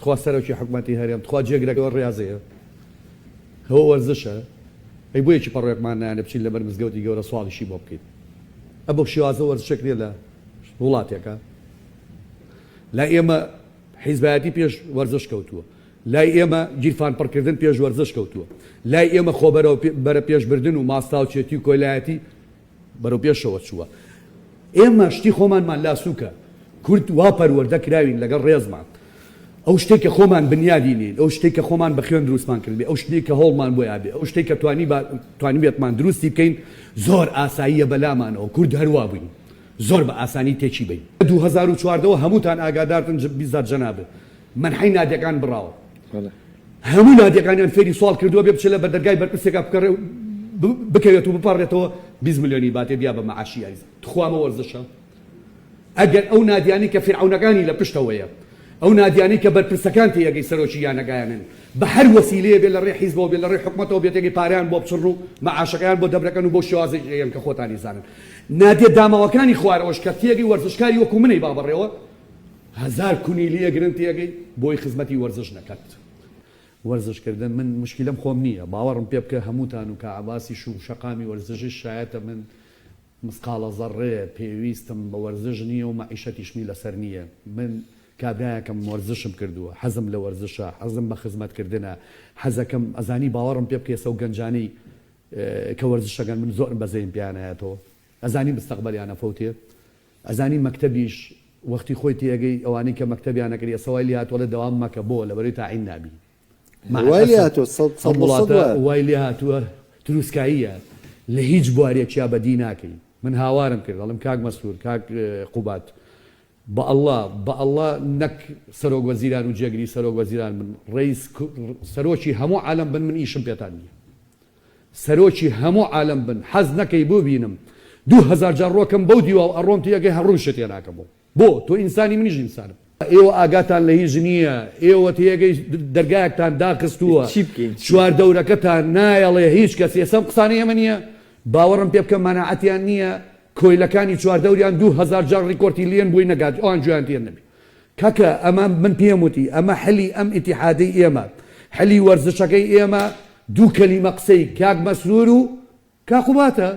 تخوا سەرۆکی حکوومەتی هەرێم تخوا جێگرەکەەوە ڕاضەیە هەوە وەرزشە ئەی بۆیەکی پەڕێکمان نایانە بچین لەبەر مزگەوتی گەورە سواڵیشی بۆ بکەیت ئەبوو شێوازە وەرزشێک لە وڵاتێکە لا ئێمە حیزبایەتی پێش وەرزش کەوتووە لای ئێمە گیرفان پڕکردن پێش وەرزش کەوتووە لای ئێمە خۆ بەرە پێشبردن و ماستاوچێتی و کۆلایەتی بەرەو پێشەوە چووە ئێمە شتی خۆمانمان لاسووکە کورد وا پەروەردە کراوین لەگەڵ ڕێزمان ئەو شتێککە خۆمان بنیادینین ئەو شتێککە خۆمان بە خوێن دروستمان کردبێ ئەو شتێککە هەوڵمان بۆ یابێ ئەو شتێککە توانی بێتمان دروستی بکەین زۆر ئاساییە بەلامانەوە کورد هەروە بووین زۆر بە ئاسانی تێکی بین 2014 هەمووتان ئاگادارتن بیزات جەنابێ منحەی نادیەکان بڕاوە هەموو نادیەکانیان فێری سوال کردووە بێ بچێت لە بەردەرگای بەرپرسێکا بکەوێت و بپارڕێتەوە 20 ملیۆنی باتێ بیا بە مەعاشی یاریز تخوامە وەرزشە ئەگەر ئەو نادیانی کە فرعونەکانی لە پشتەوەیە ئەو نادیانی کە بەرپرسەکان تێگەی سەرۆکی یانەگایانن بە هەر وەسیلەیە بێ لە ڕێ حیزبەوە بێ لە ڕێ حکومەتەوە بێتێکی پاریان بۆ بچڕ و مەعاشەکەیان بۆ دەبرەکەن و بۆ شێوازێکیان کە خۆتانی زانن نادێ داماوەکانی خوارەوەش کە تێگەی وەرزشکاری وەکو منەی بابڕێەوە هزار کونی لێگرن تێگەی بۆی خزمەتی وەرزش نەکات وەرزشکردن من مشکلم خۆم نییە باوەڕم پێ بکە هەمووتان و کە عباسی و شەقامی وەرزشش شایەتە من مسقالە زەڕێ پێویستم بە وەرزش نییە و مەعیشەتیشمی لەسەر نییە من کابراایەکەم وەرزشم کردووە حەزم لە وەرزشە حەزم بە خزمەتکردنە حەزەکەم ئەزانی باوەڕم پێ بکە ئێستا و گەنجانەی کە وەرزشەکەن من زۆرم بەزەیم پیانایەتەوە ئەزانی مستەقبەلیانە فەوتێ ئەزانی مەکتەبیش وەختی خۆی تێگەی ئەوانەی کە مەکتەبیانەکردی ئەسەوای لێ هاتووە لە دەوام مەکە بۆ لەبەرەوەی تاعین نابی وای لێ هاتووە دروستکاییە لە هیچ بوارێکیا بەدی ناکەی من هاوارم کرد دەڵم کاک مەسعود کاک قوبات بە ئەڵڵا نەک سەرۆک وەزیران و جێگری سەرۆک وەزیران من ڕئیس سەرۆکی هەموو عالەم بن من ئیشم پێتان نییە سەرۆکی هەموو عالەم بن حەز نەکەی بۆ بینم 2000 جار ڕۆکەم بەو دیوە و ئەڕۆم تێگەی هەڕوون شتێ ناکەمەوە بۆ تۆ ئینسانی منیش ئینسانم ئێوە ئاگاتان لە هیچ نییە ئێوە تێگەی دەرگایەکتان داخستووە چوار دەورەکەتان نایەڵێ هیچ کەس ئێسم قسانی ئەمە نییە باوەڕم پێ بکە مانەعەتیان نییە کۆیلەکانی چواردەوریان 2000 جار ڕیکۆرتی لێن بووی نەگات ئەوان جویان تێن نەبی کاکە ئەمە من پێم وتی ئەمە حەلی ئەم ئیتیحادەی ئێمە حەلی وەرزشەکەی ئێمە دوو کەلیمە قسەی کاک مەسرور و کاک قوباتە